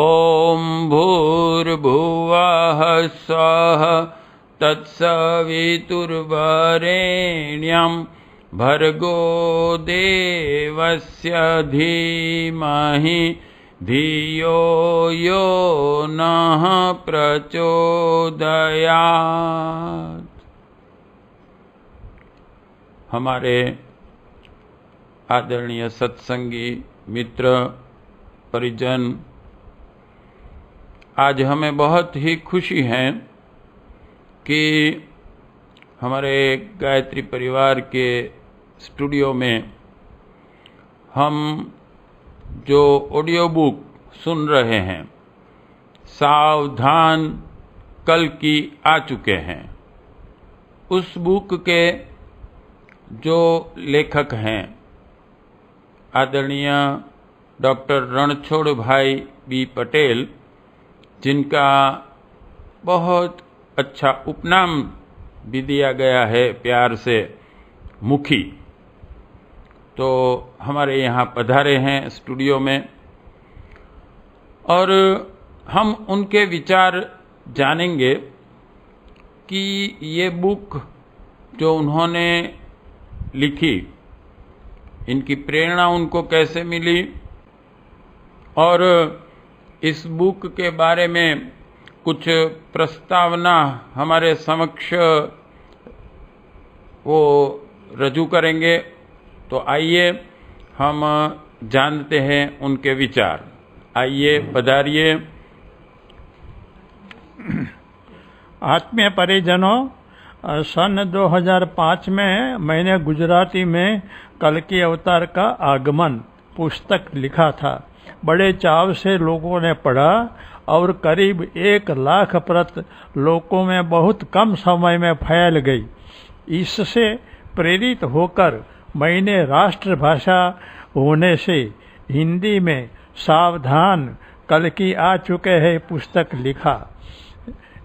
ॐ भूर्भुवः स्वः तत्सवितुर्वरेण्यं भर्गो देवस्य धीमहि धियो यो नः प्रचोदयात्। हमारे आदरणीय सत्संगी मित्र परिजन, आज हमें बहुत ही खुशी है कि हमारे गायत्री परिवार के स्टूडियो में हम जो ऑडियो बुक सुन रहे हैं, सावधान कल्कि आ चुके हैं। उस बुक के जो लेखक हैं आदरणीय डॉक्टर रणछोड़ भाई बी पटेल, जिनका बहुत अच्छा उपनाम भी दिया गया है प्यार से, मुखी, तो हमारे यहाँ पधारे हैं स्टूडियो में और हम उनके विचार जानेंगे कि ये बुक जो उन्होंने लिखी, इनकी प्रेरणा उनको कैसे मिली और इस बुक के बारे में कुछ प्रस्तावना हमारे समक्ष वो रजू करेंगे। तो आइए हम जानते हैं उनके विचार। आइए पधारिए। आत्मीय परिजनों, सन 2005 में मैंने गुजराती में कल्कि अवतार का आगमन पुस्तक लिखा था। बड़े चाव से लोगों ने पढ़ा और करीब 1 लाख प्रत लोगों में बहुत कम समय में फैल गई। इससे प्रेरित होकर मैंने राष्ट्रभाषा होने से हिंदी में सावधान कल्कि आ चुके हैं पुस्तक लिखा,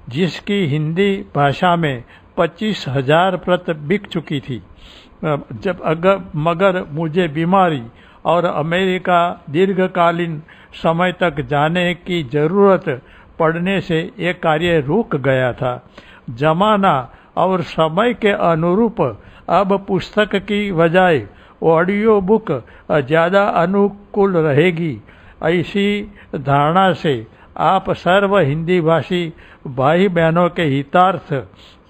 जिसकी हिंदी भाषा में 25,000 प्रत बिक चुकी थी। मगर मुझे बीमारी और अमेरिका दीर्घकालीन समय तक जाने की जरूरत पड़ने से ये कार्य रुक गया था। जमाना और समय के अनुरूप अब पुस्तक की बजाय ऑडियो बुक ज़्यादा अनुकूल रहेगी। ऐसी धारणा से आप सर्व हिंदी भाषी भाई बहनों के हितार्थ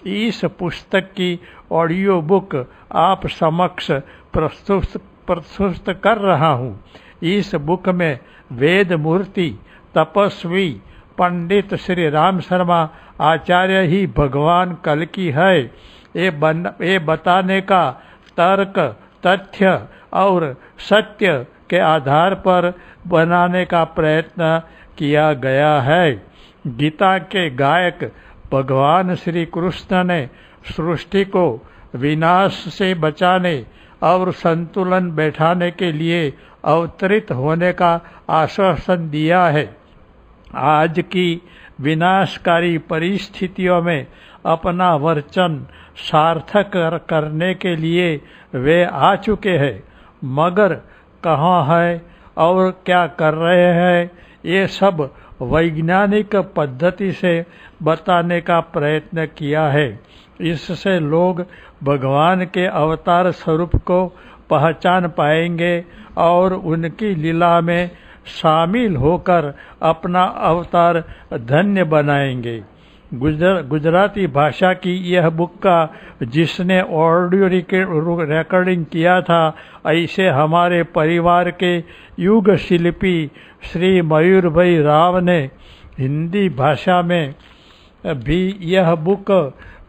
इस पुस्तक की ऑडियो बुक आप समक्ष प्रस्तुत कर रहा हूँ। इस बुक में वेद मूर्ति तपस्वी पंडित श्री राम शर्मा आचार्य ही भगवान कल्कि है, ये बताने का तर्क, तथ्य और सत्य के आधार पर बनाने का प्रयत्न किया गया है। गीता के गायक भगवान श्री कृष्ण ने सृष्टि को विनाश से बचाने और संतुलन बैठाने के लिए अवतरित होने का आश्वासन दिया है। आज की विनाशकारी परिस्थितियों में अपना वचन सार्थक करने के लिए वे आ चुके हैं, मगर कहाँ है और क्या कर रहे हैं, ये सब वैज्ञानिक पद्धति से बताने का प्रयत्न किया है। इससे लोग भगवान के अवतार स्वरूप को पहचान पाएंगे और उनकी लीला में शामिल होकर अपना अवतार धन्य बनाएंगे। गुजराती भाषा की यह बुक का जिसने ऑडियो रिकॉर्डिंग किया था, ऐसे हमारे परिवार के युग शिल्पी श्री मयूर भाई राव ने हिंदी भाषा में भी यह बुक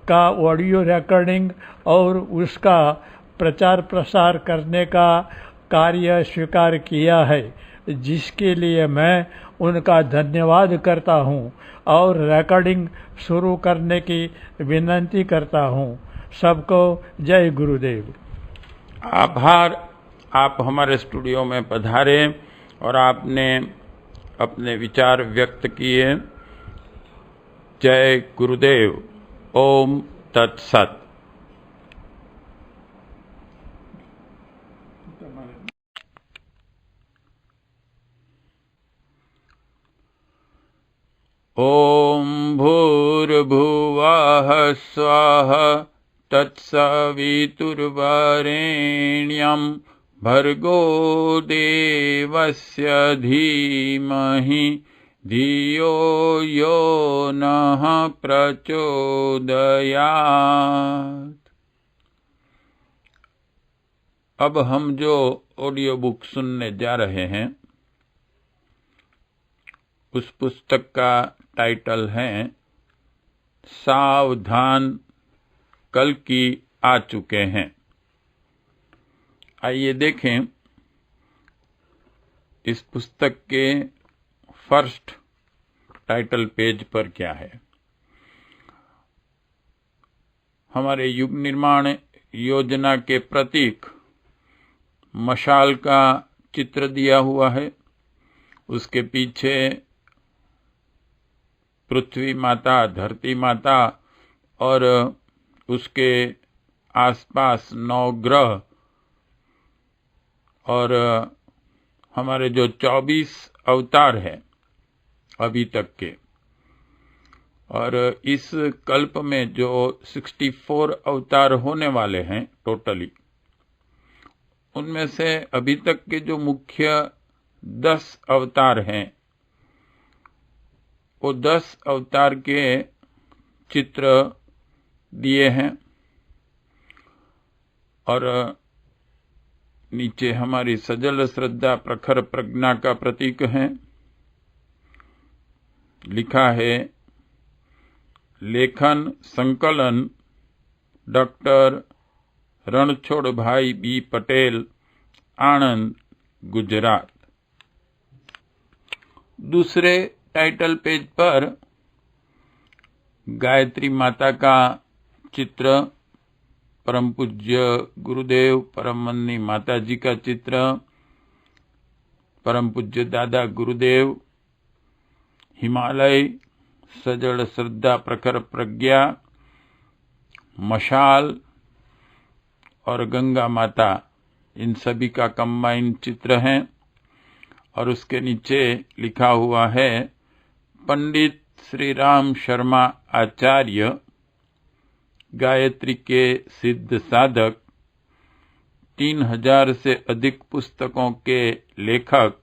का ऑडियो रिकॉर्डिंग और उसका प्रचार प्रसार करने का कार्य स्वीकार किया है, जिसके लिए मैं उनका धन्यवाद करता हूं और रिकॉर्डिंग शुरू करने की विनती करता हूं। सबको जय गुरुदेव। आभार, आप हमारे स्टूडियो में पधारे और आपने अपने विचार व्यक्त किए। जय गुरुदेव। ओम तत्सत। ओम भूर्भुवः स्वः तत्सवितुर्वरेण्यं भर्गो देवस्य धीमहि धियो यो नः प्रचोदयात्। अब हम जो ऑडियो बुक सुनने जा रहे हैं उस पुस्तक का टाइटल है सावधान, कल्कि आ चुके हैं। आइए देखें इस पुस्तक के फर्स्ट टाइटल पेज पर क्या है। हमारे युग निर्माण योजना के प्रतीक मशाल का चित्र दिया हुआ है। उसके पीछे पृथ्वी माता, धरती माता और उसके आसपास 9 ग्रह और हमारे जो 24 अवतार हैं अभी तक के, और इस कल्प में जो 64 अवतार होने वाले हैं टोटली, उनमें से अभी तक के जो मुख्य 10 अवतार हैं वो 10 अवतार के चित्र दिए हैं और नीचे हमारी सजल श्रद्धा प्रखर प्रज्ञा का प्रतीक है। लिखा है लेखन संकलन डॉक्टर रणछोड़ भाई बी पटेल, आणंद, गुजरात। दूसरे टाइटल पेज पर गायत्री माता का चित्र, परम पूज्य गुरुदेव परमवंदनी माता जी का चित्र, परम पूज्य दादा गुरुदेव, हिमालय, सजल श्रद्धा प्रखर प्रज्ञा, मशाल और गंगा माता, इन सभी का कंबाइन चित्र है। और उसके नीचे लिखा हुआ है पंडित श्री राम शर्मा आचार्य, गायत्री के सिद्ध साधक, 3000 से अधिक पुस्तकों के लेखक,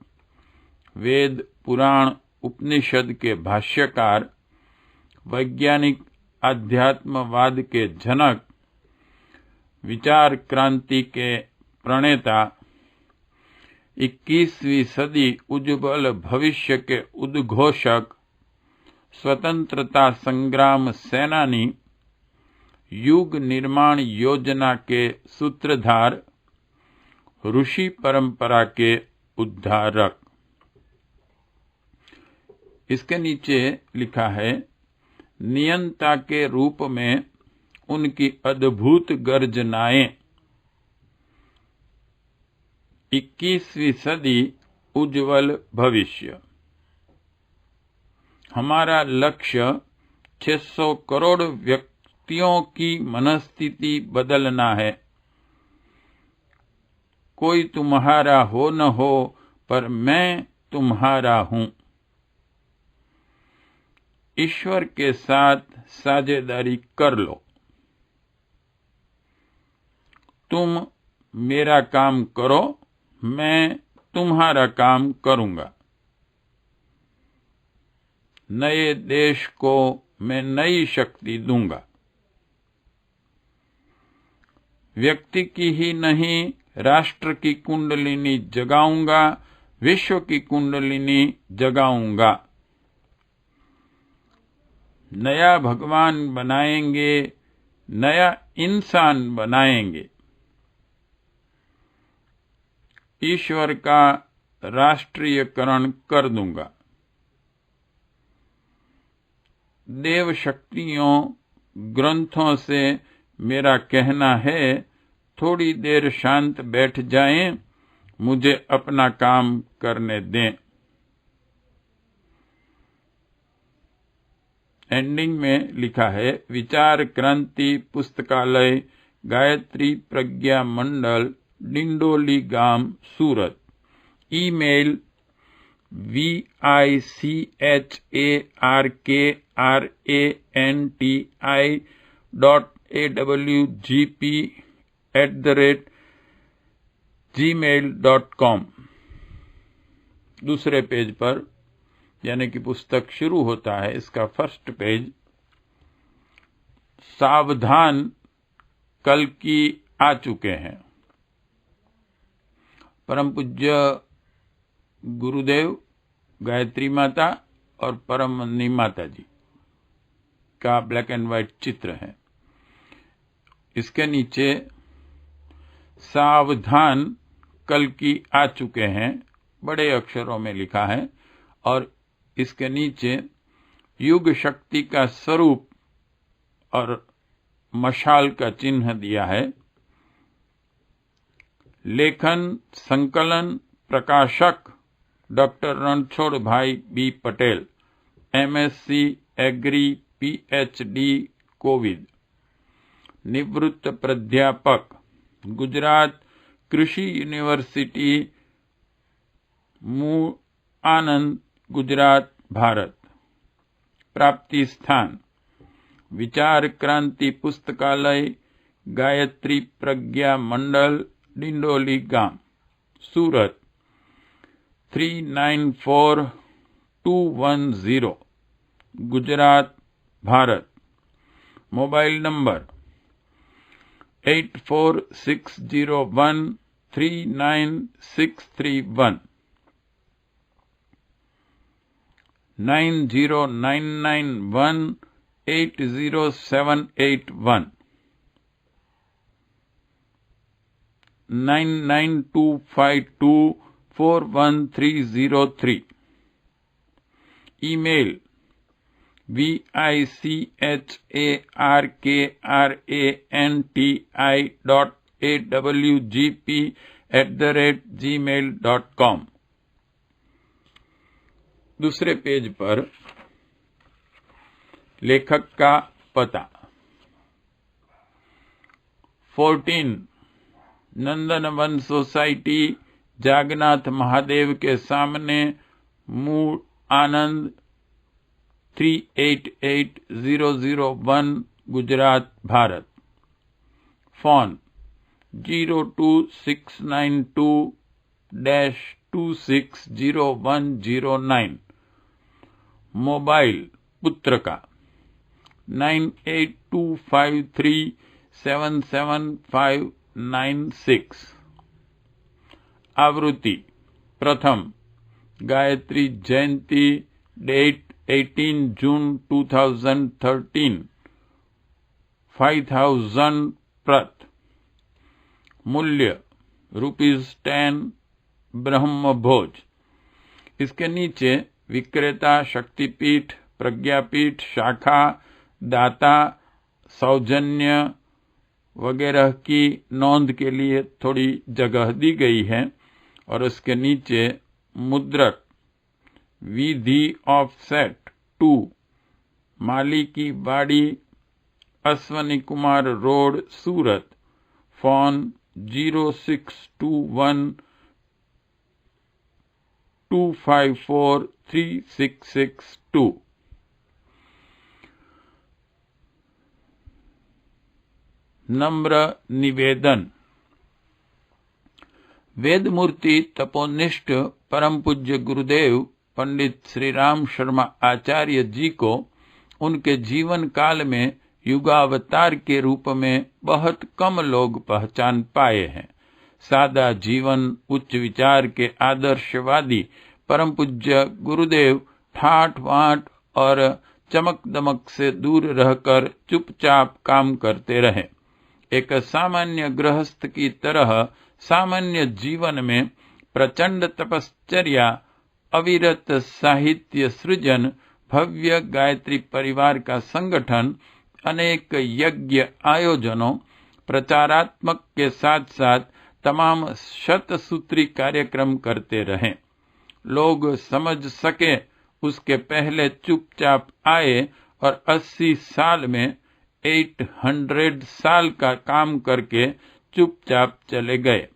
वेद पुराण उपनिषद के भाष्यकार, वैज्ञानिक आध्यात्मवाद के जनक, विचार क्रांति के प्रणेता, 21वीं सदी उज्ज्वल भविष्य के उद्घोषक, स्वतंत्रता संग्राम सेनानी, युग निर्माण योजना के सूत्रधार, ऋषि परंपरा के उद्धारक। इसके नीचे लिखा है नियंता के रूप में उनकी अद्भुत गर्जनाएं, 21वीं सदी उज्ज्वल भविष्य। हमारा लक्ष्य 600 करोड़ व्यक्तियों की मनस्थिति बदलना है। कोई तुम्हारा हो न हो, पर मैं तुम्हारा हूं। ईश्वर के साथ साझेदारी कर लो। तुम मेरा काम करो, मैं तुम्हारा काम करूंगा। नए देश को मैं नई शक्ति दूंगा। व्यक्ति की ही नहीं, राष्ट्र की कुंडलिनी जगाऊंगा, विश्व की कुंडलिनी जगाऊंगा। नया भगवान बनाएंगे, नया इंसान बनाएंगे। ईश्वर का राष्ट्रीयकरण कर दूंगा। देव शक्तियों ग्रंथों से मेरा कहना है, थोड़ी देर शांत बैठ जाएं, मुझे अपना काम करने दें। एंडिंग में लिखा है विचार क्रांति पुस्तकालय, गायत्री प्रज्ञा मंडल, डिंडोली गांव, सूरत। Email vicranti@gmail.com। दूसरे पेज पर यानी कि पुस्तक शुरू होता है, इसका फर्स्ट पेज, सावधान कल की आ चुके हैं। परम पूज्य गुरुदेव, गायत्री माता और परम वंदनी माता जी का ब्लैक एंड व्हाइट चित्र है। इसके नीचे सावधान कल की आ चुके हैं बड़े अक्षरों में लिखा है, और इसके नीचे युग शक्ति का स्वरूप और मशाल का चिन्ह दिया है। लेखन संकलन प्रकाशक doctor Ranchhod bhai B Patel, MSc agri PhD कोविद। निवृत्त प्राध्यापक, गुजरात कृषि यूनिवर्सिटी मूल आनंद, गुजरात, भारत। प्राप्ति स्थान विचार क्रांति पुस्तकालय, गायत्री प्रज्ञा मंडल, डिंडोली गांव, सूरत 394210, Gujarat, Bharat. Mobile number 8460139631, 9099180781, 9925241303। Email vicranti.awgp@gmail.com। दूसरे पेज पर लेखक का पता 14 नंदनवन सोसाइटी, जागनाथ महादेव के सामने, मूल आनंद 388001, गुजरात, भारत। फोन 02692-260109। मोबाइल पुत्र का 9825377596। आवृत्ति प्रथम, गायत्री जयंती, डेट 18 जून 2013, 5000 प्रत। मूल्य ₹10, ब्रह्मभोज। इसके नीचे विक्रेता, शक्तिपीठ, प्रज्ञापीठ, शाखा, दाता, सौजन्य वगैरह की नोंद के लिए थोड़ी जगह दी गई है, और उसके नीचे मुद्रक विधि ऑफसेट 2, माली की बाड़ी, अश्वनी कुमार रोड, सूरत। फोन 0621254362। नम्र निवेदन। वेदमूर्ति तपोनिष्ठ परम पूज्य गुरुदेव पंडित श्री राम शर्मा आचार्य जी को उनके जीवन काल में युगावतार के रूप में बहुत कम लोग पहचान पाए हैं। सादा जीवन, उच्च विचार के आदर्शवादी परम पूज्य गुरुदेव ठाठ वाट और चमक दमक से दूर रहकर चुपचाप काम करते रहे। एक सामान्य गृहस्थ की तरह सामान्य जीवन में प्रचंड तपश्चर्या, अविरत साहित्य सृजन, भव्य गायत्री परिवार का संगठन, अनेक यज्ञ आयोजनों, प्रचारात्मक के साथ साथ तमाम शतसूत्री कार्यक्रम करते रहे। लोग समझ सके उसके पहले चुपचाप आए और 80 साल में 800 साल का काम करके चुपचाप चले गए।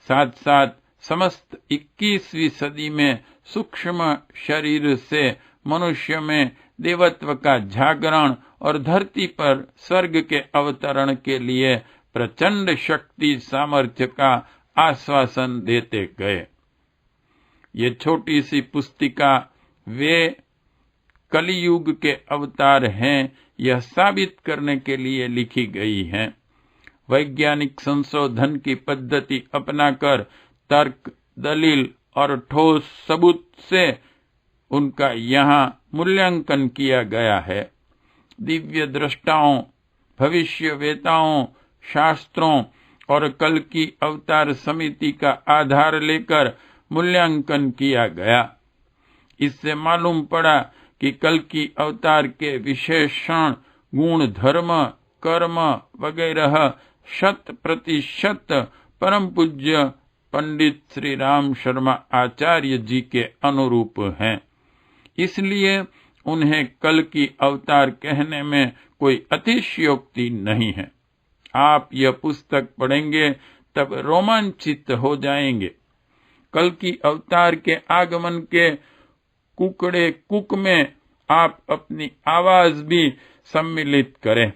साथ साथ समस्त 21वीं सदी में सूक्ष्म शरीर से मनुष्य में देवत्व का जागरण और धरती पर स्वर्ग के अवतरण के लिए प्रचंड शक्ति सामर्थ्य का आश्वासन देते गए। ये छोटी सी पुस्तिका वे कलियुग के अवतार हैं, यह साबित करने के लिए लिखी गई है। वैज्ञानिक संशोधन की पद्धति अपनाकर तर्क, दलील और ठोस सबूत से उनका यहाँ मूल्यांकन किया गया है। दिव्य दृष्टाओं, भविष्यवेताओं, शास्त्रों और कल की अवतार समिति का आधार लेकर मूल्यांकन किया गया। इससे मालूम पड़ा कि कल की अवतार के विशेषण, गुण, धर्म, कर्म वगैरह 100% परम पूज्य पंडित श्री राम शर्मा आचार्य जी के अनुरूप हैं। इसलिए उन्हें कल की अवतार कहने में कोई अतिशयोक्ति नहीं है। आप यह पुस्तक पढ़ेंगे तब रोमांचित हो जाएंगे। कल की अवतार के आगमन के कुकड़े कुक में आप अपनी आवाज भी सम्मिलित करें।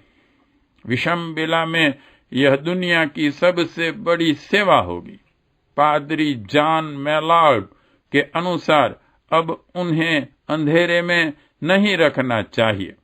विषम बेला में यह दुनिया की सबसे बड़ी सेवा होगी। पादरी जॉन मैलार्ड के अनुसार अब उन्हें अंधेरे में नहीं रखना चाहिए।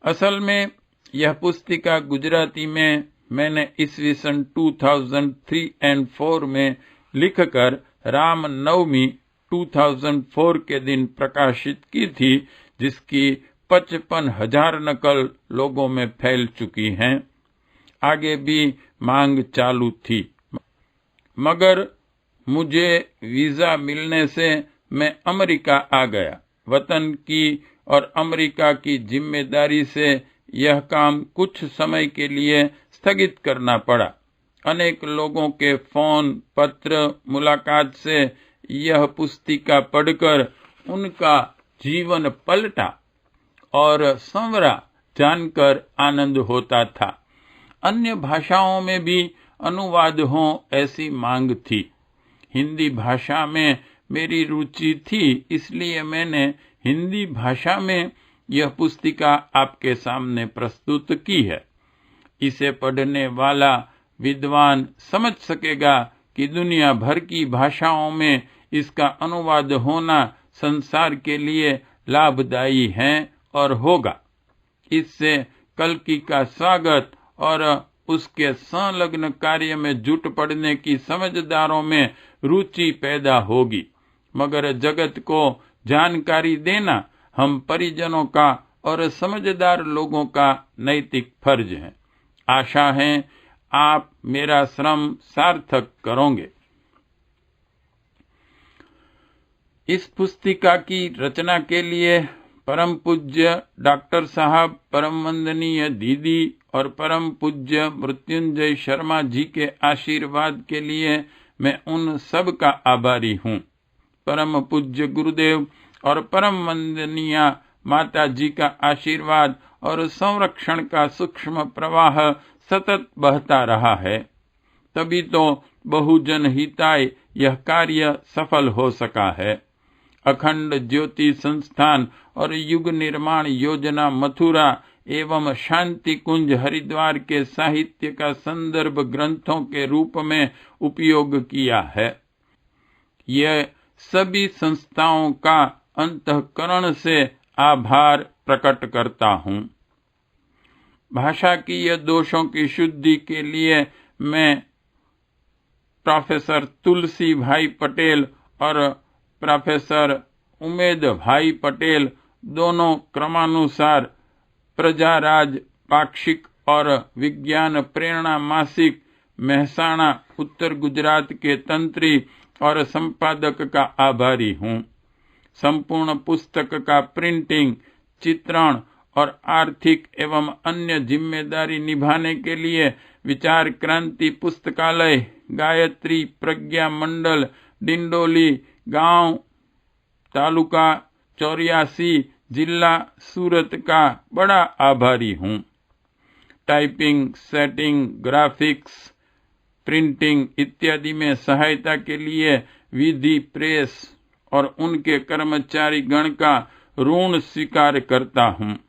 असल में यह पुस्तिका गुजराती में मैंने ईस्वी सन 2003 और 4 में लिखकर राम नवमी 2004 के दिन प्रकाशित की थी, जिसकी 55,000 नकल लोगों में फैल चुकी हैं। आगे भी मांग चालू थी, मगर मुझे वीजा मिलने से मैं अमेरिका आ गया। वतन की और अमेरिका की जिम्मेदारी से यह काम कुछ समय के लिए स्थगित करना पड़ा। अनेक लोगों के फोन, पत्र, मुलाकात से यह पुस्तिका पढ़कर उनका जीवन पलटा और संवरा जानकर आनंद होता था। अन्य भाषाओं में भी अनुवाद हो ऐसी मांग थी। हिंदी भाषा में मेरी रुचि थी, इसलिए मैंने हिंदी भाषा में यह पुस्तिका आपके सामने प्रस्तुत की है। इसे पढ़ने वाला विद्वान समझ सकेगा कि दुनिया भर की भाषाओं में इसका अनुवाद होना संसार के लिए लाभदायी है और होगा। इससे कल्कि का स्वागत और उसके संलग्न कार्य में जुट पड़ने की समझदारों में रुचि पैदा होगी। मगर जगत को जानकारी देना हम परिजनों का और समझदार लोगों का नैतिक फर्ज है। आशा है आप मेरा श्रम सार्थक करोगे। इस पुस्तिका की रचना के लिए परम पूज्य डॉक्टर साहब, परम वंदनीय दीदी और परम पूज्य मृत्युंजय शर्मा जी के आशीर्वाद के लिए मैं उन सब का आभारी हूँ। परम पूज्य गुरुदेव और परम वंदनीय माता जी का आशीर्वाद और संरक्षण का सूक्ष्म प्रवाह सतत बहता रहा है, तभी तो बहुजन हिताय यह कार्य सफल हो सका है। अखंड ज्योति संस्थान और युग निर्माण योजना मथुरा एवं शांति कुंज हरिद्वार के साहित्य का संदर्भ ग्रंथों के रूप में उपयोग किया है। यह सभी संस्थाओं का अंतःकरण से आभार प्रकट करता हूँ। भाषा की यह दोषों की शुद्धि के लिए मैं प्रोफेसर तुलसी भाई पटेल और प्रोफेसर उमेद भाई पटेल दोनों क्रमानुसार प्रजाराज पाक्षिक और विज्ञान प्रेरणा मासिक मेहसाणा उत्तर गुजरात के तंत्री और संपादक का आभारी हूँ। संपूर्ण पुस्तक का प्रिंटिंग, चित्रण और आर्थिक एवं अन्य जिम्मेदारी निभाने के लिए विचार क्रांति पुस्तकालय, गायत्री प्रज्ञा मंडल, डिंडोली गांव, तालुका 84, जिला सूरत का बड़ा आभारी हूँ। टाइपिंग, सेटिंग, ग्राफिक्स, प्रिंटिंग इत्यादि में सहायता के लिए विधि प्रेस और उनके कर्मचारी गण का ऋण स्वीकार करता हूँ।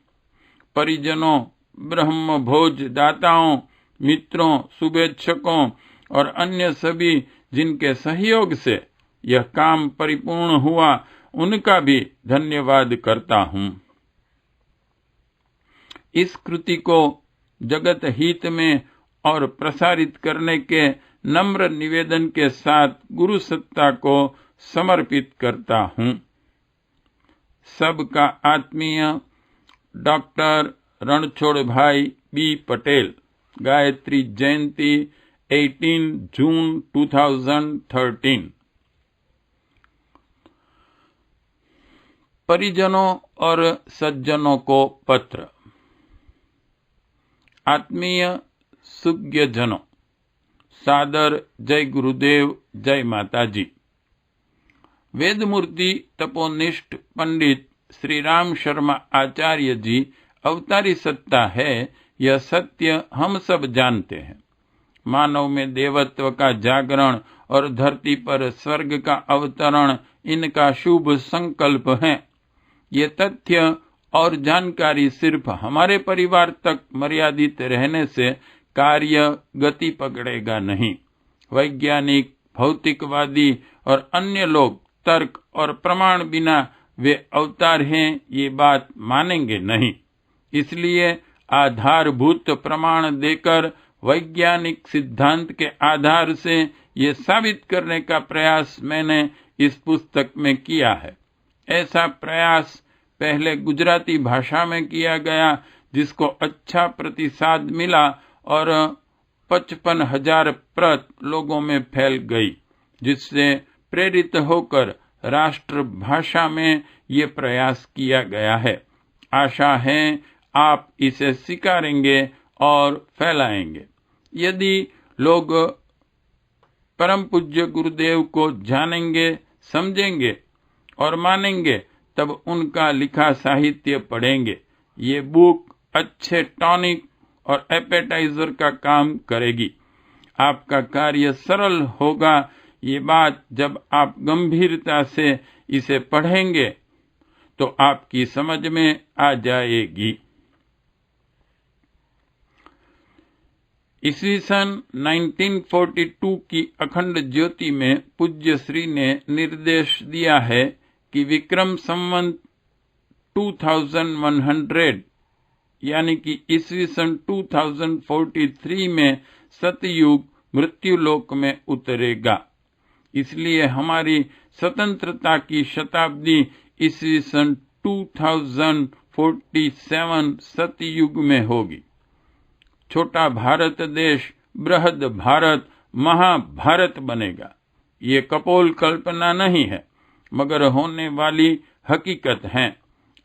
परिजनों, ब्रह्म भोज दाताओं, मित्रों, शुभेच्छकों और अन्य सभी जिनके सहयोग से यह काम परिपूर्ण हुआ, उनका भी धन्यवाद करता हूँ। इस कृति को जगत हित में और प्रसारित करने के नम्र निवेदन के साथ गुरु सत्ता को समर्पित करता हूँ। सबका आत्मीय डॉक्टर रणछोड़ भाई बी पटेल। गायत्री जयंती 18 जून 2013। परिजनों और सज्जनों को पत्र। आत्मीय सुज्ञजनों, सादर जय गुरुदेव, जय माता जी। वेदमूर्ति तपोनिष्ठ पंडित श्री राम शर्मा आचार्य जी अवतारी सत्ता है, यह सत्य हम सब जानते हैं। मानव में देवत्व का जागरण और धरती पर स्वर्ग का अवतरण इनका शुभ संकल्प है। ये तथ्य और जानकारी सिर्फ हमारे परिवार तक मर्यादित रहने से कार्य गति पकड़ेगा नहीं। वैज्ञानिक, भौतिकवादी और अन्य लोग तर्क और प्रमाण बिना वे अवतार हैं ये बात मानेंगे नहीं। इसलिए आधारभूत प्रमाण देकर वैज्ञानिक सिद्धांत के आधार से ये साबित करने का प्रयास मैंने इस पुस्तक में किया है। ऐसा प्रयास पहले गुजराती भाषा में किया गया, जिसको अच्छा प्रतिसाद मिला और 55,000 प्रत लोगों में फैल गई, जिससे प्रेरित होकर राष्ट्रभाषा में ये प्रयास किया गया है। आशा है आप इसे स्वीकारेंगे और फैलाएंगे। यदि लोग परम पूज्य गुरुदेव को जानेंगे, समझेंगे और मानेंगे, तब उनका लिखा साहित्य पढ़ेंगे। ये बुक अच्छे टॉनिक और एपेटाइजर का काम करेगी। आपका कार्य सरल होगा। ये बात जब आप गंभीरता से इसे पढ़ेंगे तो आपकी समझ में आ जाएगी। ईस्वी सन 1942 की अखंड ज्योति में पूज्य श्री ने निर्देश दिया है कि विक्रम संवत 2100 यानी कि ईस्वी सन 2043 में सतयुग मृत्युलोक में उतरेगा। इसलिए हमारी स्वतंत्रता की शताब्दी ईस्वी सन 2047 सतयुग में होगी। छोटा भारत देश बृहद भारत महाभारत बनेगा। ये कपोल कल्पना नहीं है, मगर होने वाली हकीकत है।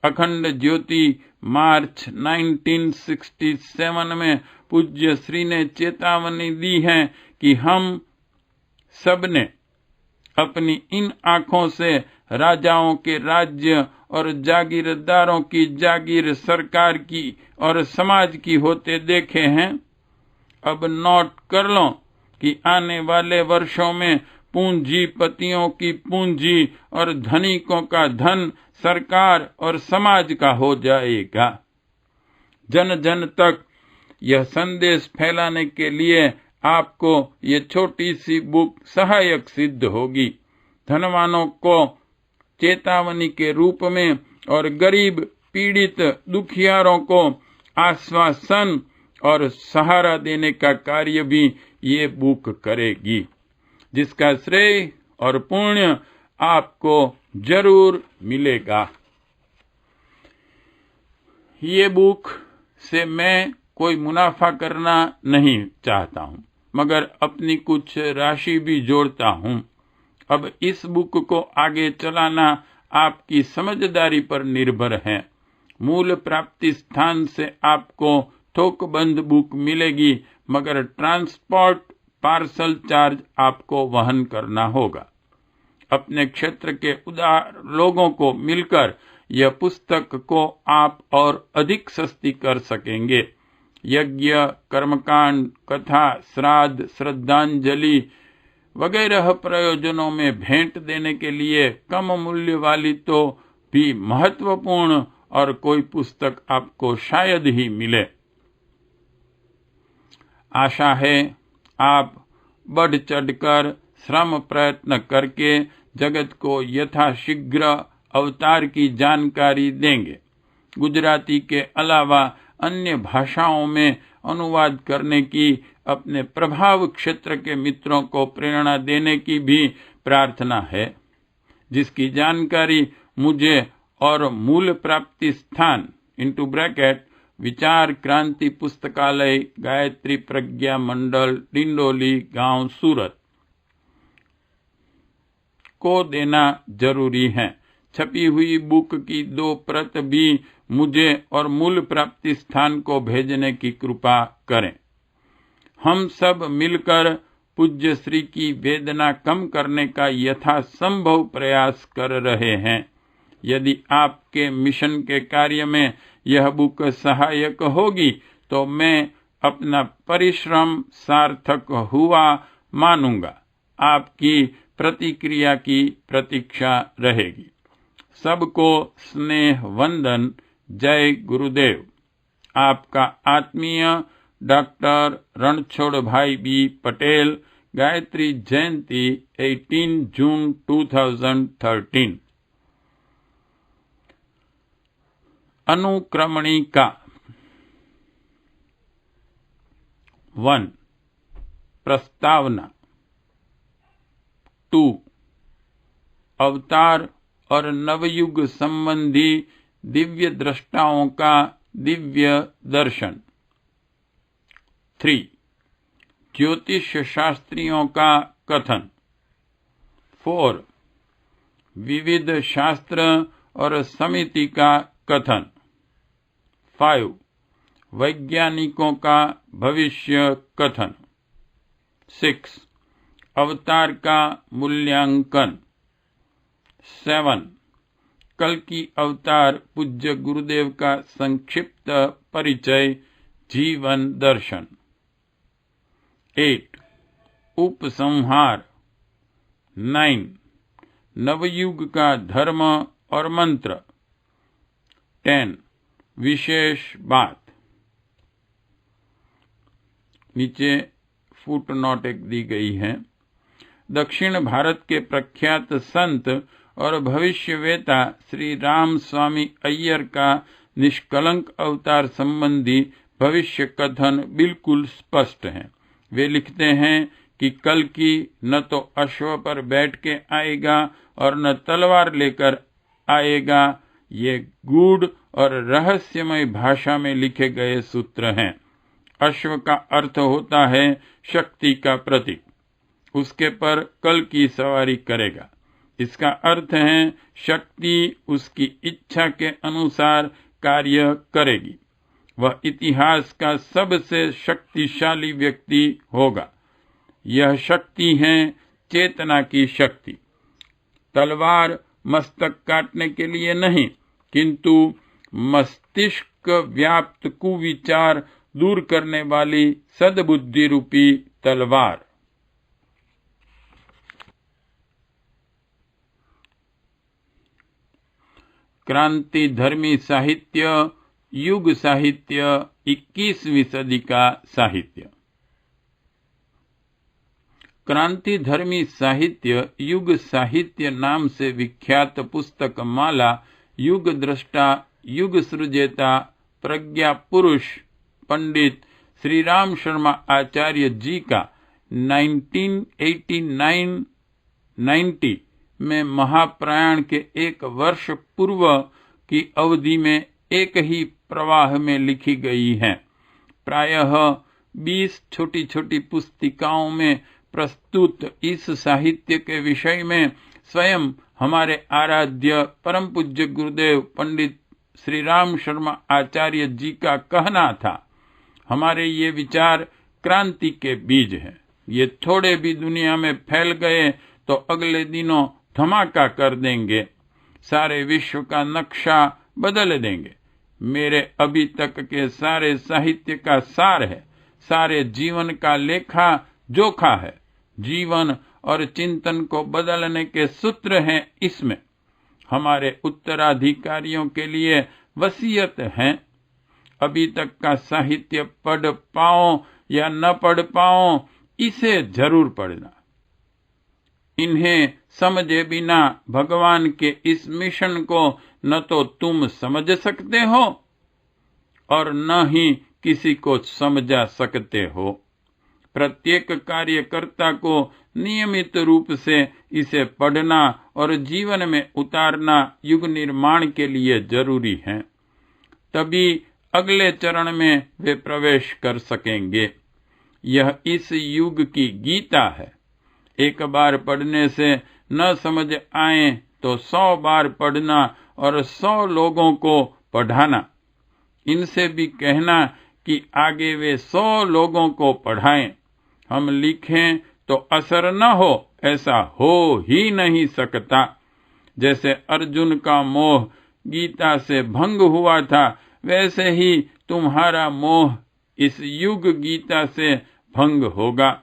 अखंड ज्योति मार्च 1967 में पूज्य श्री ने चेतावनी दी है कि हम सबने अपनी इन आंखों से राजाओं के राज्य और जागीरदारों की जागीर सरकार की और समाज की होते देखे हैं। अब नोट कर लो कि आने वाले वर्षों में पूंजीपतियों की पूंजी और धनिकों का धन सरकार और समाज का हो जाएगा। जन जन तक यह संदेश फैलाने के लिए आपको ये छोटी सी बुक सहायक सिद्ध होगी। धनवानों को चेतावनी के रूप में और गरीब पीड़ित दुखियारों को आश्वासन और सहारा देने का कार्य भी ये बुक करेगी, जिसका श्रेय और पुण्य आपको जरूर मिलेगा। ये बुक से मैं कोई मुनाफा करना नहीं चाहता हूँ, मगर अपनी कुछ राशि भी जोड़ता हूँ। अब इस बुक को आगे चलाना आपकी समझदारी पर निर्भर है। मूल प्राप्ति स्थान से आपको थोकबंद बुक मिलेगी, मगर ट्रांसपोर्ट पार्सल चार्ज आपको वहन करना होगा। अपने क्षेत्र के उदार लोगों को मिलकर यह पुस्तक को आप और अधिक सस्ती कर सकेंगे। यज्ञ, कर्मकांड, कथा, श्राद्ध, श्रद्धांजलि वगैरह प्रयोजनों में भेंट देने के लिए कम मूल्य वाली तो भी महत्वपूर्ण और कोई पुस्तक आपको शायद ही मिले। आशा है आप बढ़ चढ़कर श्रम प्रयत्न करके जगत को यथाशीघ्र अवतार की जानकारी देंगे। गुजराती के अलावा अन्य भाषाओं में अनुवाद करने की अपने प्रभाव क्षेत्र के मित्रों को प्रेरणा देने की भी प्रार्थना है, जिसकी जानकारी मुझे और मूल प्राप्ति स्थान (विचार क्रांति पुस्तकालय, गायत्री प्रज्ञा मंडल, डिंडोली गांव, सूरत) को देना जरूरी है। छपी हुई बुक की 2 प्रत भी मुझे और मूल प्राप्ति स्थान को भेजने की कृपा करें। हम सब मिलकर पूज्य श्री की वेदना कम करने का यथासंभव प्रयास कर रहे हैं। यदि आपके मिशन के कार्य में यह बुक सहायक होगी तो मैं अपना परिश्रम सार्थक हुआ मानूंगा। आपकी प्रतिक्रिया की प्रतीक्षा रहेगी। सबको स्नेह वंदन। जय गुरुदेव। आपका आत्मीय डॉक्टर रणछोड़ भाई बी पटेल। गायत्री जयंती 18 जून 2013। अनुक्रमणिका 1। प्रस्तावना 2। अवतार और नवयुग संबंधी दिव्य दृष्टाओं का दिव्य दर्शन। 3। ज्योतिष शास्त्रियों का कथन। 4। विविध शास्त्र और समिति का कथन। 5। वैज्ञानिकों का भविष्य कथन। 6। अवतार का मूल्यांकन। 7। कल्कि अवतार पूज्य गुरुदेव का संक्षिप्त परिचय, जीवन दर्शन। 8। उपसंहार। 9। नवयुग का धर्म और मंत्र। 10। विशेष बात। नीचे फुटनोट एक दी गई है। दक्षिण भारत के प्रख्यात संत और भविष्यवेता श्री राम स्वामी अय्यर का निष्कलंक अवतार संबंधी भविष्य कथन बिल्कुल स्पष्ट है। वे लिखते हैं कि कल्कि न तो अश्व पर बैठ के आएगा और न तलवार लेकर आएगा। ये गूढ़ और रहस्यमय भाषा में लिखे गए सूत्र हैं। अश्व का अर्थ होता है शक्ति का प्रतीक। उसके पर कल्कि सवारी करेगा। इसका अर्थ है शक्ति उसकी इच्छा के अनुसार कार्य करेगी। वह इतिहास का सबसे शक्तिशाली व्यक्ति होगा। यह शक्ति है चेतना की शक्ति। तलवार मस्तक काटने के लिए नहीं, किंतु मस्तिष्क व्याप्त कुविचार दूर करने वाली सद्बुद्धि रूपी तलवार। क्रांति धर्मी साहित्य, युग साहित्य, 21वीं सदी का साहित्य। क्रांति धर्मी साहित्य युग साहित्य नाम से विख्यात पुस्तक माला युग दृष्टा, युग सृजेता, प्रज्ञा पुरुष पंडित श्री राम शर्मा आचार्य जी का 1989-90 में महाप्रयाण के 1 वर्ष पूर्व की अवधि में एक ही प्रवाह में लिखी गई है। प्रायः 20 छोटी छोटी पुस्तिकाओं में प्रस्तुत इस साहित्य के विषय में स्वयं हमारे आराध्य परम पूज्य गुरुदेव पंडित श्री राम शर्मा आचार्य जी का कहना था, हमारे ये विचार क्रांति के बीज हैं। ये थोड़े भी दुनिया में फैल गए तो अगले दिनों धमाका कर देंगे, सारे विश्व का नक्शा बदल देंगे। मेरे अभी तक के सारे साहित्य का सार है, सारे जीवन का लेखा जोखा है। जीवन और चिंतन को बदलने के सूत्र हैं इसमें। हमारे उत्तराधिकारियों के लिए वसीयत है। अभी तक का साहित्य पढ़ पाओ या न पढ़ पाओ, इसे जरूर पढ़ना। इन्हें समझे बिना भगवान के इस मिशन को न तो तुम समझ सकते हो और न ही किसी को समझा सकते हो। प्रत्येक कार्यकर्ता को नियमित रूप से इसे पढ़ना और जीवन में उतारना युग निर्माण के लिए जरूरी है। तभी अगले चरण में वे प्रवेश कर सकेंगे। यह इस युग की गीता है। एक बार पढ़ने से न समझ आए तो 100 बार पढ़ना और 100 लोगों को पढ़ाना। इनसे भी कहना कि आगे वे 100 लोगों को पढ़ाएं। हम लिखें तो असर न हो, ऐसा हो ही नहीं सकता। जैसे अर्जुन का मोह गीता से भंग हुआ था, वैसे ही तुम्हारा मोह इस युग गीता से भंग होगा।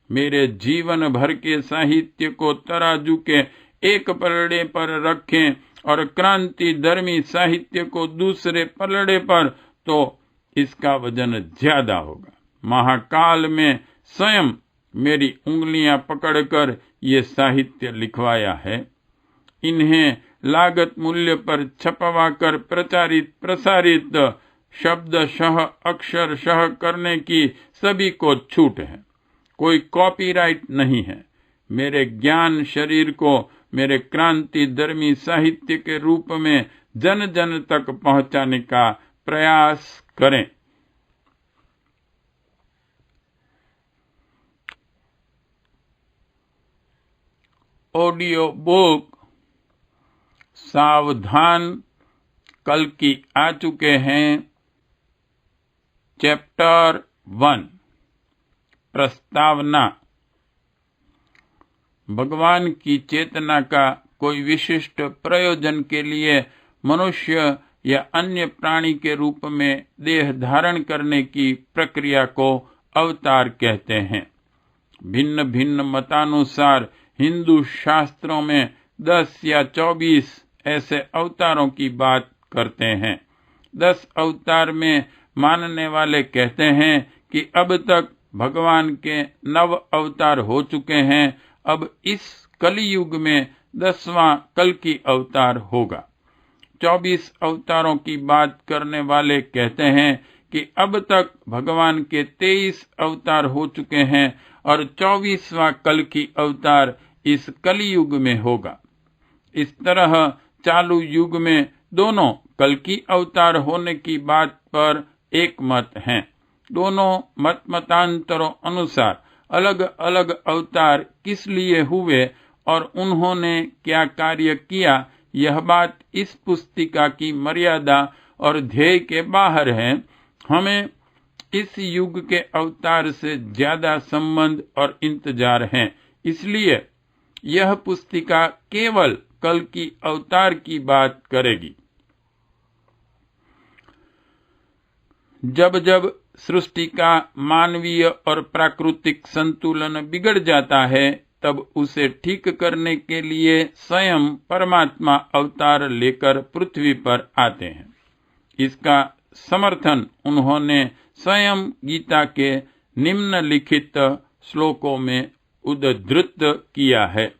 मेरे जीवन भर के साहित्य को तराजू के एक पलड़े पर रखें और क्रांति धर्मी साहित्य को दूसरे पलड़े पर, तो इसका वजन ज्यादा होगा। महाकाल में स्वयं मेरी उंगलियां पकड़कर ये साहित्य लिखवाया है। इन्हें लागत मूल्य पर छपवाकर प्रचारित प्रसारित शब्दशः अक्षरशः करने की सभी को छूट है। कोई कॉपीराइट नहीं है। मेरे ज्ञान शरीर को मेरे क्रांति धर्मी साहित्य के रूप में जन जन तक पहुंचाने का प्रयास करें। ऑडियो बुक सावधान कल की आ चुके हैं। चैप्टर 1 प्रस्तावना। भगवान की चेतना का कोई विशिष्ट प्रयोजन के लिए मनुष्य या अन्य प्राणी के रूप में देह धारण करने की प्रक्रिया को अवतार कहते हैं। भिन्न भिन्न मतानुसार हिंदू शास्त्रों में 10 या 24 ऐसे अवतारों की बात करते हैं। 10 अवतार में मानने वाले कहते हैं कि अब तक भगवान के 9 अवतार हो चुके हैं। अब इस कलयुग में 10वां कल की अवतार होगा। 24 अवतारों की बात करने वाले कहते हैं कि अब तक भगवान के 23 अवतार हो चुके हैं और 24वां कल की अवतार इस कलयुग में होगा। इस तरह चालू युग में दोनों कल की अवतार होने की बात पर एक मत है। दोनों मतांतरों अनुसार अलग अलग अवतार किस लिए हुए और उन्होंने क्या कार्य किया, यह बात इस पुस्तिका की मर्यादा और ध्येय के बाहर है। हमें इस युग के अवतार से ज्यादा संबंध और इंतजार है, इसलिए यह पुस्तिका केवल कल की अवतार की बात करेगी। जब जब सृष्टि का मानवीय और प्राकृतिक संतुलन बिगड़ जाता है, तब उसे ठीक करने के लिए स्वयं परमात्मा अवतार लेकर पृथ्वी पर आते हैं। इसका समर्थन उन्होंने स्वयं गीता के निम्नलिखित श्लोकों में उद्धृत किया है।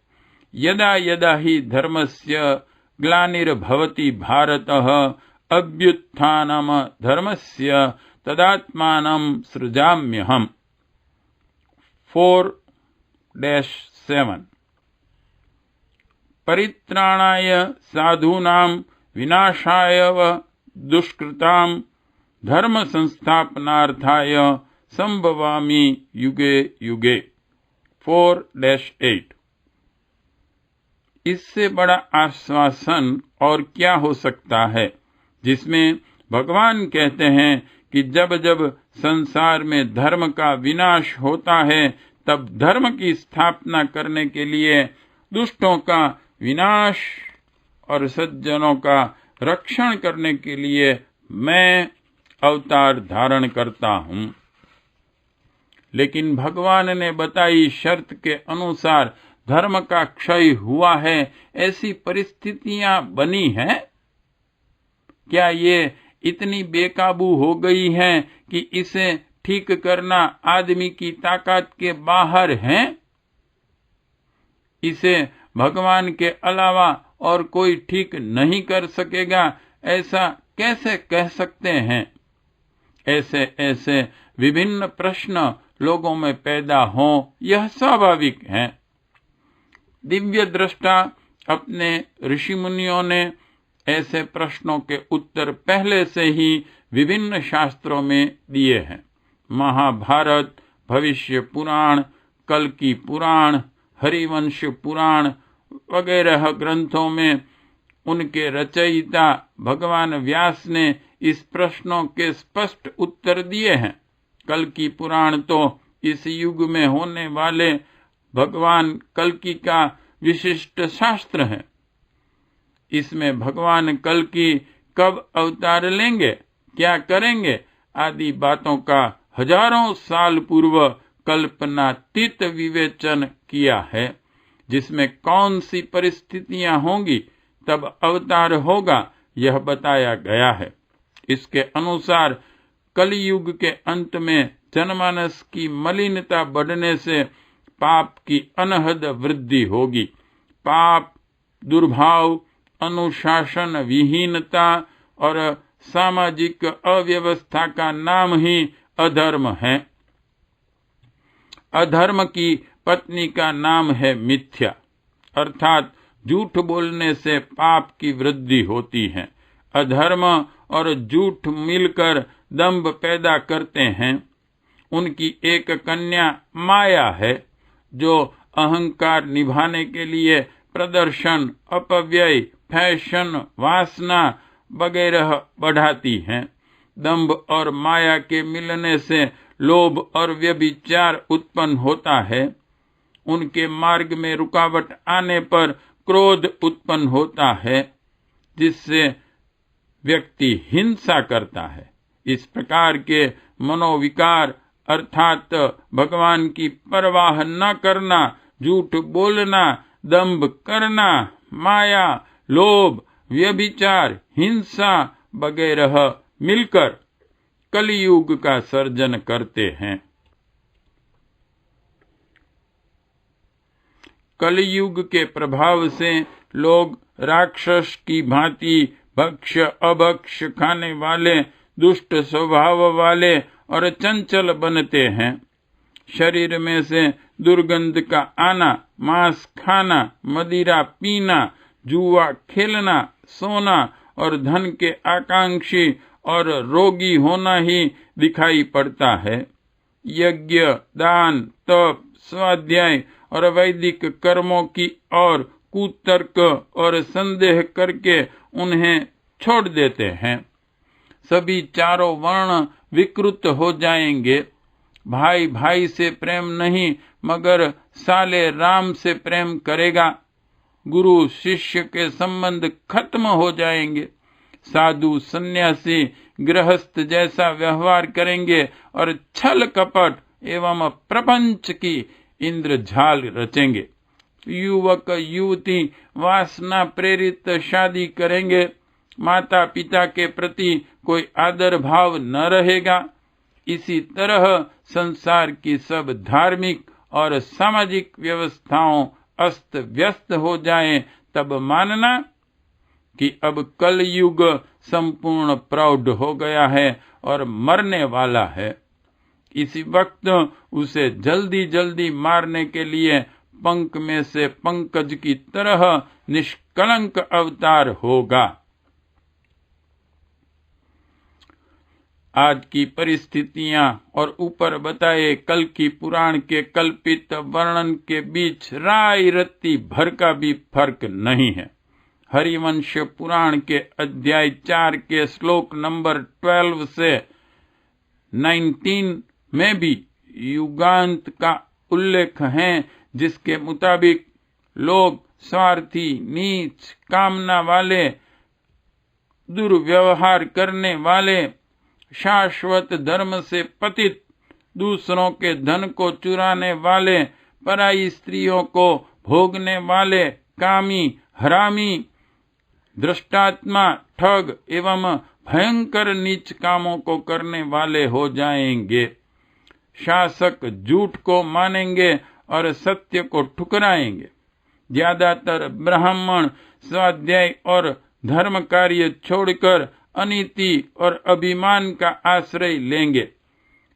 यदा यदा हि धर्मस्य ग्लानिर्भवति भारतः अभ्युत्थानम धर्मस्य तदात्मानं सृजाम्यहम्। 4-7 परित्राणाय साधूनां विनाशाय व दुष्कृतां धर्म संस्थापनार्थाय संभवामि युगे युगे। 4-8 इससे बड़ा आश्वासन और क्या हो सकता है, जिसमें भगवान कहते हैं कि जब जब संसार में धर्म का विनाश होता है, तब धर्म की स्थापना करने के लिए दुष्टों का विनाश और सज्जनों का रक्षण करने के लिए मैं अवतार धारण करता हूं। लेकिन भगवान ने बताई शर्त के अनुसार धर्म का क्षय हुआ है, ऐसी परिस्थितियां बनी हैं। क्या ये इतनी बेकाबू हो गई हैं कि इसे ठीक करना आदमी की ताकत के बाहर है? इसे भगवान के अलावा और कोई ठीक नहीं कर सकेगा, ऐसा कैसे कह सकते हैं? ऐसे ऐसे विभिन्न प्रश्न लोगों में पैदा हों, यह स्वाभाविक है। दिव्य दृष्टा अपने ऋषि मुनियों ने ऐसे प्रश्नों के उत्तर पहले से ही विभिन्न शास्त्रों में दिए हैं। महाभारत, भविष्य पुराण, कल्कि पुराण, हरिवंश पुराण वगैरह ग्रंथों में उनके रचयिता भगवान व्यास ने इस प्रश्नों के स्पष्ट उत्तर दिए हैं। कल्कि पुराण तो इस युग में होने वाले भगवान कल्कि का विशिष्ट शास्त्र है। इसमें भगवान कल्कि कब अवतार लेंगे, क्या करेंगे आदि बातों का हजारों साल पूर्व कल्पनातीत विवेचन किया है। जिसमें कौन सी परिस्थितियां होंगी तब अवतार होगा, यह बताया गया है। इसके अनुसार कलयुग के अंत में जनमानस की मलिनता बढ़ने से पाप की अनहद वृद्धि होगी। पाप, दुर्भाव, अनुशासन विहीनता और सामाजिक अव्यवस्था का नाम ही अधर्म है। अधर्म की पत्नी का नाम है मिथ्या, अर्थात झूठ बोलने से पाप की वृद्धि होती है। अधर्म और झूठ मिलकर दंभ पैदा करते हैं। उनकी एक कन्या माया है, जो अहंकार निभाने के लिए प्रदर्शन, अपव्यय, फैशन, वासना वगैरह बढ़ाती हैं। दंभ और माया के मिलने से लोभ और व्यभिचार उत्पन्न होता है। उनके मार्ग में रुकावट आने पर क्रोध उत्पन्न होता है, जिससे व्यक्ति हिंसा करता है। इस प्रकार के मनोविकार अर्थात भगवान की परवाह न करना, झूठ बोलना, दंभ करना, माया, लोभ, व्यभिचार, हिंसा वगैरह मिलकर कलियुग का सर्जन करते हैं। कलियुग के प्रभाव से लोग राक्षस की भांति भक्ष्य अभक्ष्य खाने वाले, दुष्ट स्वभाव वाले और चंचल बनते हैं। शरीर में से दुर्गंध का आना, मांस खाना, मदिरा पीना, जुआ खेलना, सोना और धन के आकांक्षी और रोगी होना ही दिखाई पड़ता है। यज्ञ, दान, तप, स्वाध्याय और वैदिक कर्मों की और कुतर्क और संदेह करके उन्हें छोड़ देते हैं। सभी चारों वर्ण विकृत हो जाएंगे। भाई भाई से प्रेम नहीं मगर साले राम से प्रेम करेगा। गुरु शिष्य के संबंध खत्म हो जाएंगे। साधु सन्यासी गृहस्थ जैसा व्यवहार करेंगे और छल कपट एवं प्रपंच की इंद्रजाल रचेंगे। युवक युवती वासना प्रेरित शादी करेंगे। माता पिता के प्रति कोई आदर भाव न रहेगा। इसी तरह संसार की सब धार्मिक और सामाजिक व्यवस्थाओं अस्त व्यस्त हो जाएं, तब मानना कि अब कल युग संपूर्ण प्रौढ़ हो गया है और मरने वाला है। इसी वक्त उसे जल्दी जल्दी मारने के लिए पंख में से पंकज की तरह निष्कलंक अवतार होगा। आज की परिस्थितियां और ऊपर बताए कल्कि पुराण के कल्पित वर्णन के बीच राय रत्ती भर का भी फर्क नहीं है। हरिवंश पुराण के अध्याय 4 के श्लोक नंबर 12 से 19 में भी युगांत का उल्लेख है, जिसके मुताबिक लोग स्वार्थी, नीच, कामना वाले दुर्व्यवहार करने वाले, शाश्वत धर्म से पतित, दूसरों के धन को चुराने वाले, पराई स्त्रियों को भोगने वाले, कामी, हरामी, दृष्टात्मा, ठग एवं भयंकर नीच कामों को करने वाले हो जाएंगे। शासक झूठ को मानेंगे और सत्य को ठुकराएंगे। ज्यादातर ब्राह्मण स्वाध्याय और धर्म कार्य छोड़कर अनीति और अभिमान का आश्रय लेंगे।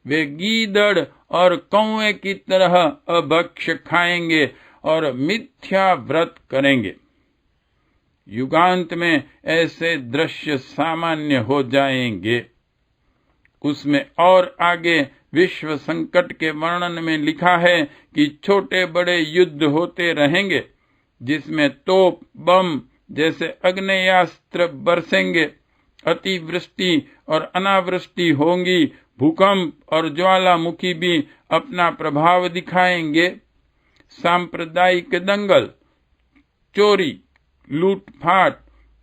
वे गीदड़ और कौवे की तरह अभक्ष खाएंगे और मिथ्या व्रत करेंगे। युगांत में ऐसे दृश्य सामान्य हो जाएंगे। उसमें और आगे विश्व संकट के वर्णन में लिखा है कि छोटे बड़े युद्ध होते रहेंगे, जिसमें तोप बम जैसे अग्नेयास्त्र बरसेंगे, अतिवृष्टि और अनावृष्टि होंगी, भूकंप और ज्वालामुखी भी अपना प्रभाव दिखाएंगे। सांप्रदायिक दंगल, चोरी, लूटपाट,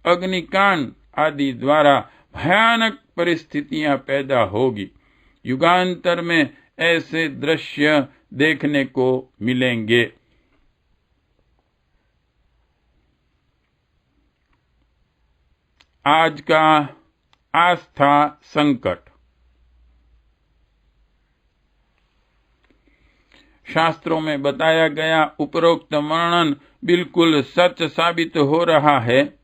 अग्निकांड आदि द्वारा भयानक परिस्थितियां पैदा होगी। युगांतर में ऐसे दृश्य देखने को मिलेंगे। आज का आस्था संकट। शास्त्रों में बताया गया उपरोक्त वर्णन बिल्कुल सच साबित हो रहा है।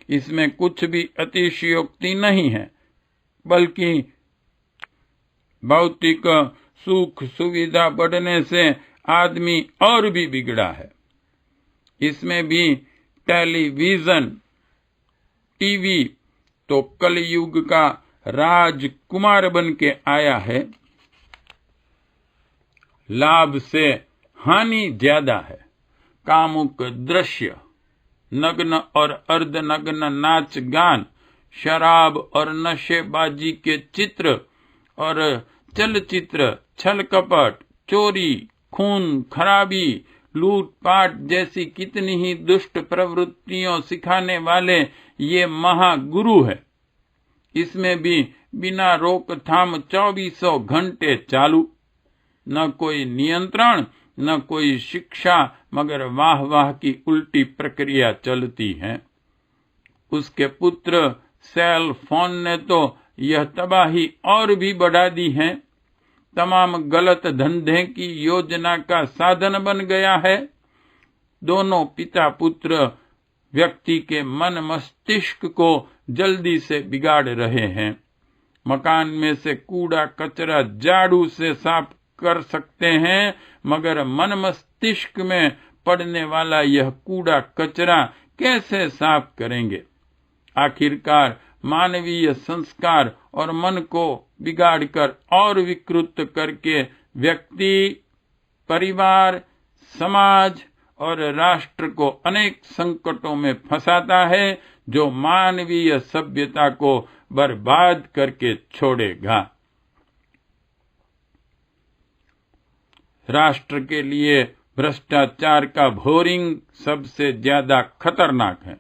इसमें कुछ भी अतिशयोक्ति नहीं है, बल्कि भौतिक सुख सुविधा बढ़ने से आदमी और भी बिगड़ा है। इसमें भी टेलीविजन, टीवी तो कलयुग का राजकुमार बन के आया है। लाभ से हानि ज्यादा है। कामुक दृश्य, नग्न और अर्धनग्न नाच गान, शराब और नशेबाजी के चित्र और चलचित्र, छल कपट, चोरी, खून खराबी, लूटपाट जैसी कितनी ही दुष्ट प्रवृत्तियों सिखाने वाले ये महागुरु है। इसमें भी बिना रोकथाम 24 घंटे चालू, न कोई नियंत्रण, न कोई शिक्षा, मगर वाह वाह की उल्टी प्रक्रिया चलती है। उसके पुत्र सेल फोन ने तो यह तबाही और भी बढ़ा दी है। तमाम गलत धंधे की योजना का साधन बन गया है। दोनों पिता पुत्र व्यक्ति के मन मस्तिष्क को जल्दी से बिगाड़ रहे हैं। मकान में से कूड़ा कचरा झाड़ू से साफ कर सकते हैं, मगर मन मस्तिष्क में पड़ने वाला यह कूड़ा कचरा कैसे साफ करेंगे? आखिरकार मानवीय संस्कार और मन को बिगाड़कर और विकृत करके व्यक्ति, परिवार, समाज और राष्ट्र को अनेक संकटों में फंसाता है, जो मानवीय सभ्यता को बर्बाद करके छोड़ेगा। राष्ट्र के लिए भ्रष्टाचार का भोरिंग सबसे ज्यादा खतरनाक है।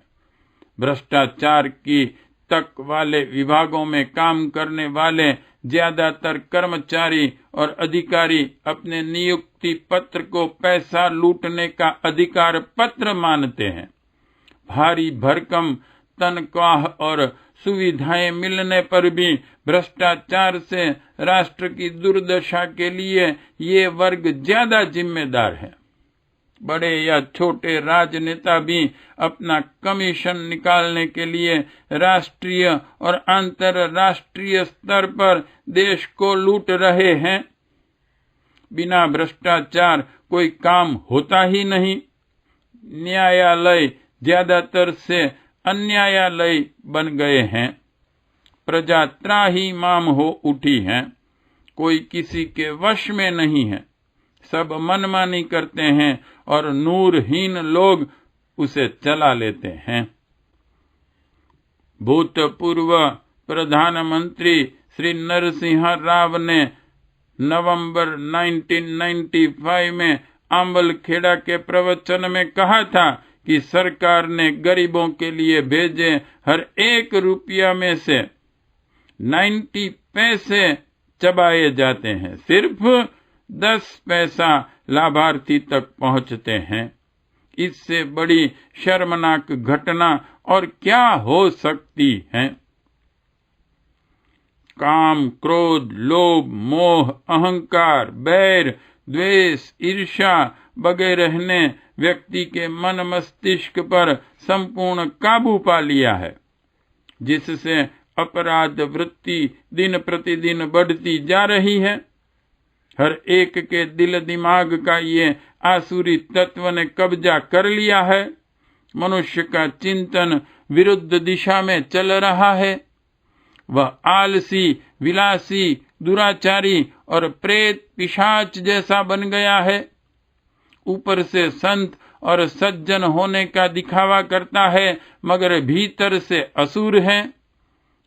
भ्रष्टाचार की तक वाले विभागों में काम करने वाले ज्यादातर कर्मचारी और अधिकारी अपने नियुक्ति पत्र को पैसा लूटने का अधिकार पत्र मानते हैं। भारी भरकम तनख्वाह और सुविधाएं मिलने पर भी भ्रष्टाचार से राष्ट्र की दुर्दशा के लिए ये वर्ग ज्यादा जिम्मेदार है। बड़े या छोटे राजनेता भी अपना कमीशन निकालने के लिए राष्ट्रीय और अंतर्राष्ट्रीय स्तर पर देश को लूट रहे हैं। बिना भ्रष्टाचार कोई काम होता ही नहीं। न्यायालय ज्यादातर से अन्यायालय बन गए हैं। प्रजा त्राहिमाम हो उठी है। कोई किसी के वश में नहीं है। सब मनमानी करते हैं और नूरहीन लोग उसे चला लेते हैं। भूतपूर्व प्रधानमंत्री श्री नरसिंह राव ने नवंबर 1995 में आंबलखेड़ा के प्रवचन में कहा था कि सरकार ने गरीबों के लिए भेजे हर 1 रुपया में से 90 पैसे चबाए जाते हैं, सिर्फ 10 पैसा लाभार्थी तक पहुंचते हैं। इससे बड़ी शर्मनाक घटना और क्या हो सकती है। काम, क्रोध, लोभ, मोह, अहंकार, बैर, द्वेष, ईर्ष्या वगैरह ने व्यक्ति के मन मस्तिष्क पर संपूर्ण काबू पा लिया है, जिससे अपराध वृत्ति दिन प्रतिदिन बढ़ती जा रही है। हर एक के दिल दिमाग का ये आसुरी तत्व ने कब्जा कर लिया है। मनुष्य का चिंतन विरुद्ध दिशा में चल रहा है। वह आलसी, विलासी, दुराचारी और प्रेत पिशाच जैसा बन गया है। ऊपर से संत और सज्जन होने का दिखावा करता है, मगर भीतर से असुर है।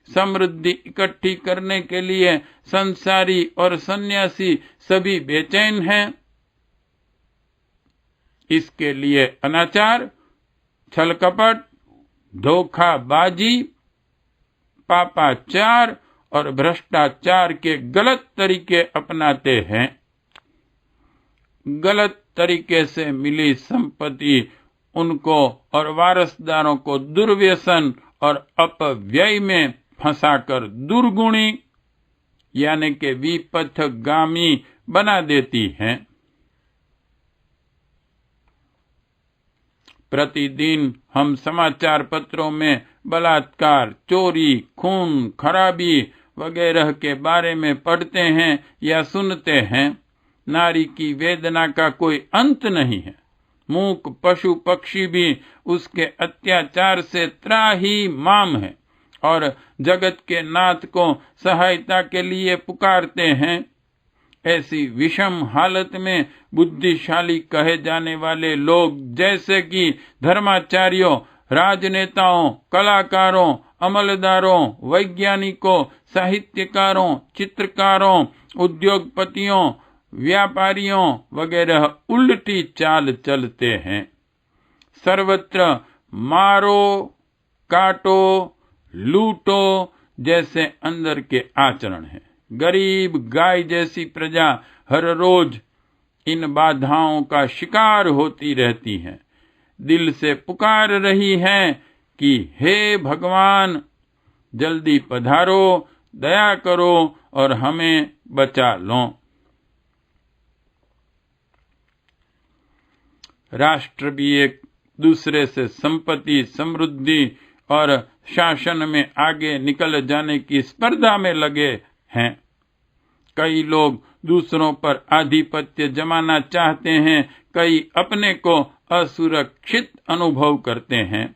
समृद्धि इकट्ठी करने के लिए संसारी और सन्यासी सभी बेचैन हैं। इसके लिए अनाचार, छल कपट, धोखाबाजी, पापाचार और भ्रष्टाचार के गलत तरीके अपनाते हैं। गलत तरीके से मिली संपत्ति उनको और वारसदारों को दुर्व्यसन और अपव्यय में फंसाकर दुर्गुणी यानी कि विपथगामी बना देती है। प्रतिदिन हम समाचार पत्रों में बलात्कार, चोरी, खून, खराबी वगैरह के बारे में पढ़ते हैं या सुनते हैं। नारी की वेदना का कोई अंत नहीं है। मूक पशु पक्षी भी उसके अत्याचार से त्राहिमाम है और जगत के नाथ को सहायता के लिए पुकारते हैं। ऐसी विषम हालत में बुद्धिशाली कहे जाने वाले लोग जैसे कि धर्माचार्यों, राजनेताओं, कलाकारों, अमलदारों, वैज्ञानिकों, साहित्यकारों, चित्रकारों, उद्योगपतियों, व्यापारियों वगैरह उल्टी चाल चलते हैं। सर्वत्र मारो, काटो, लूटो जैसे अंदर के आचरण हैं। गरीब गाय जैसी प्रजा हर रोज इन बाधाओं का शिकार होती रहती है। दिल से पुकार रही है कि हे भगवान, जल्दी पधारो, दया करो और हमें बचा लो। राष्ट्र भी एक दूसरे से संपत्ति, समृद्धि और शासन में आगे निकल जाने की स्पर्धा में लगे हैं। कई लोग दूसरों पर आधिपत्य जमाना चाहते हैं, कई अपने को असुरक्षित अनुभव करते हैं।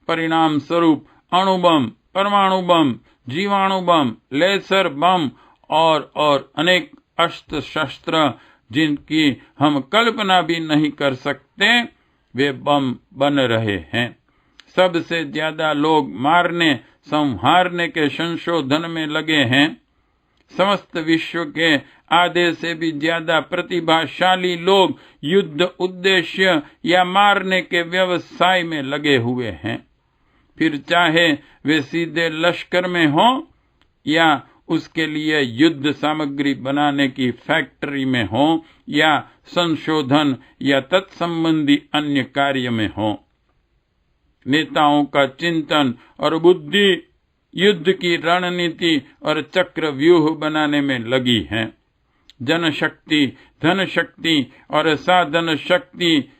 परिणाम स्वरूप अणुबम, परमाणु बम, जीवाणु बम, लेसर बम और अनेक अस्त्र शस्त्र जिनकी हम कल्पना भी नहीं कर सकते, वे बम बन रहे हैं। सबसे ज्यादा लोग मारने, संहारने के संशोधन में लगे हैं। समस्त विश्व के आधे से भी ज्यादा प्रतिभाशाली लोग युद्ध उद्देश्य या मारने के व्यवसाय में लगे हुए हैं। फिर चाहे वे सीधे लश्कर में हो या उसके लिए युद्ध सामग्री बनाने की फैक्ट्री में हो या संशोधन या तत्संबंधी अन्य कार्य में हो। नेताओं का चिंतन और बुद्धि युद्ध की रणनीति और चक्र व्यूह बनाने में लगी है। जनशक्ति, धन शक्ति और साधन शक्ति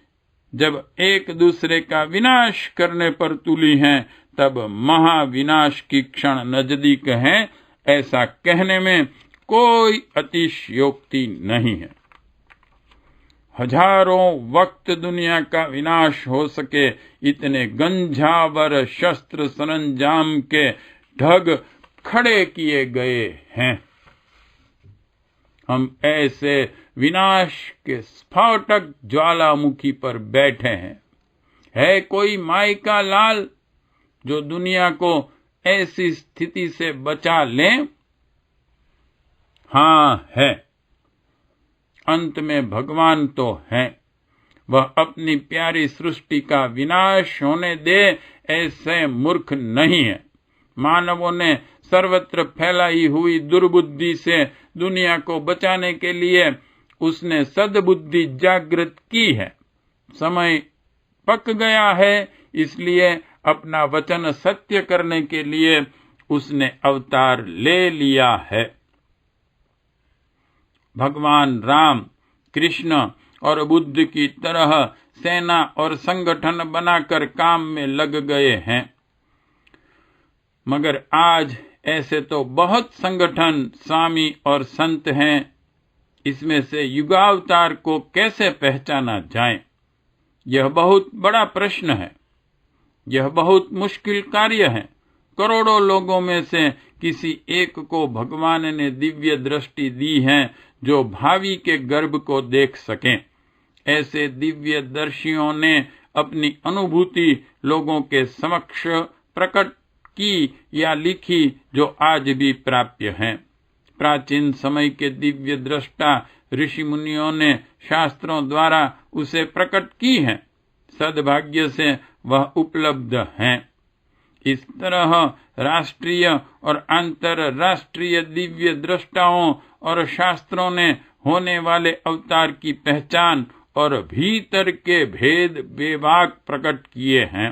जब एक दूसरे का विनाश करने पर तुली हैं, तब महाविनाश की क्षण नजदीक है, ऐसा कहने में कोई अतिशयोक्ति नहीं है। हजारों वक्त दुनिया का विनाश हो सके इतने गंझावर शस्त्र सरंजाम के ढग खड़े किए गए हैं। हम ऐसे विनाश के स्फोटक ज्वालामुखी पर बैठे हैं। है कोई माई का लाल जो दुनिया को ऐसी स्थिति से बचा ले? हाँ है। अंत में भगवान तो हैं। वह अपनी प्यारी सृष्टि का विनाश होने दे ऐसे मूर्ख नहीं है। मानवों ने सर्वत्र फैलाई हुई दुर्बुद्धि से दुनिया को बचाने के लिए उसने सद्बुद्धि जागृत की है। समय पक गया है, इसलिए अपना वचन सत्य करने के लिए उसने अवतार ले लिया है। भगवान राम, कृष्ण और बुद्ध की तरह सेना और संगठन बनाकर काम में लग गए हैं, मगर आज ऐसे तो बहुत संगठन, स्वामी और संत हैं। इसमें से युगावतार को कैसे पहचाना जाए, यह बहुत बड़ा प्रश्न है। यह बहुत मुश्किल कार्य है। करोड़ों लोगों में से किसी एक को भगवान ने दिव्य दृष्टि दी है जो भावी के गर्भ को देख सकें। ऐसे दिव्य दर्शियों ने अपनी अनुभूति लोगों के समक्ष प्रकट की या लिखी, जो आज भी प्राप्य हैं। प्राचीन समय के दिव्य दृष्टा ऋषि मुनियों ने शास्त्रों द्वारा उसे प्रकट की है। सद्भाग्य से वह उपलब्ध हैं। इस तरह राष्ट्रीय और अंतरराष्ट्रीय दिव्य दृष्टाओं और शास्त्रों ने होने वाले अवतार की पहचान और भीतर के भेद बेबाक प्रकट किए हैं।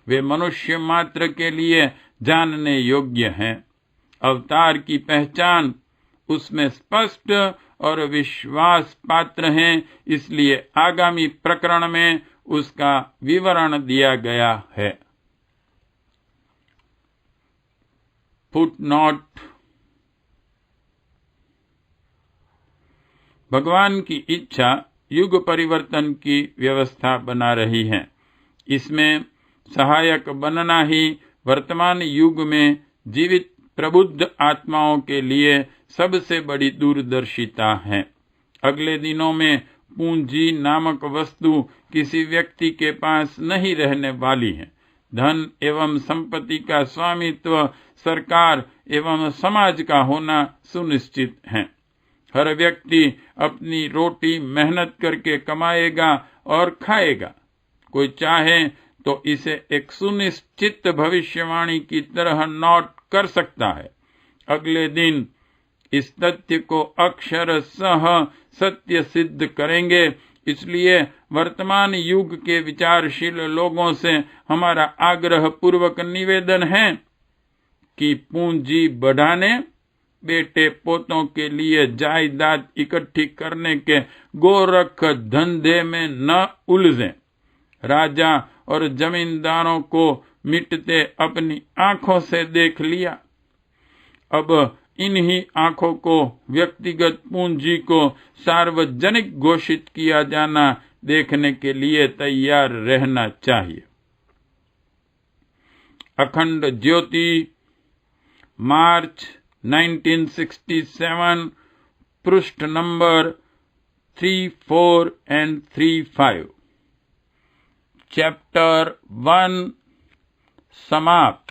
वे मनुष्य मात्र के लिए जानने योग्य हैं। अवतार की पहचान उसमें स्पष्ट और विश्वास पात्र है, इसलिए आगामी प्रकरण में उसका विवरण दिया गया है। फुटनोट: भगवान की इच्छा युग परिवर्तन की व्यवस्था बना रही है। इसमें सहायक बनना ही वर्तमान युग में जीवित प्रबुद्ध आत्माओं के लिए सबसे बड़ी दूरदर्शिता है। अगले दिनों में पूंजी नामक वस्तु किसी व्यक्ति के पास नहीं रहने वाली है। धन एवं संपत्ति का स्वामित्व सरकार एवं समाज का होना सुनिश्चित है। हर व्यक्ति अपनी रोटी मेहनत करके कमाएगा और खाएगा। कोई चाहे तो इसे एक सुनिश्चित भविष्यवाणी की तरह नोट कर सकता है। अगले दिन इस तथ्य को अक्षरशः सत्य सिद्ध करेंगे। इसलिए वर्तमान युग के विचारशील लोगों से हमारा आग्रह पूर्वक निवेदन है कि पूंजी बढ़ाने, बेटे पोतों के लिए जायदाद इकट्ठी करने के गोरख धंधे में न उलझें। राजा और जमींदारों को मिटते अपनी आंखों से देख लिया। अब इन्हीं आंखों को व्यक्तिगत पूंजी को सार्वजनिक घोषित किया जाना देखने के लिए तैयार रहना चाहिए। अखंड ज्योति, मार्च 1967, पृष्ठ नंबर 34 and 35। चैप्टर 1 समाप्त।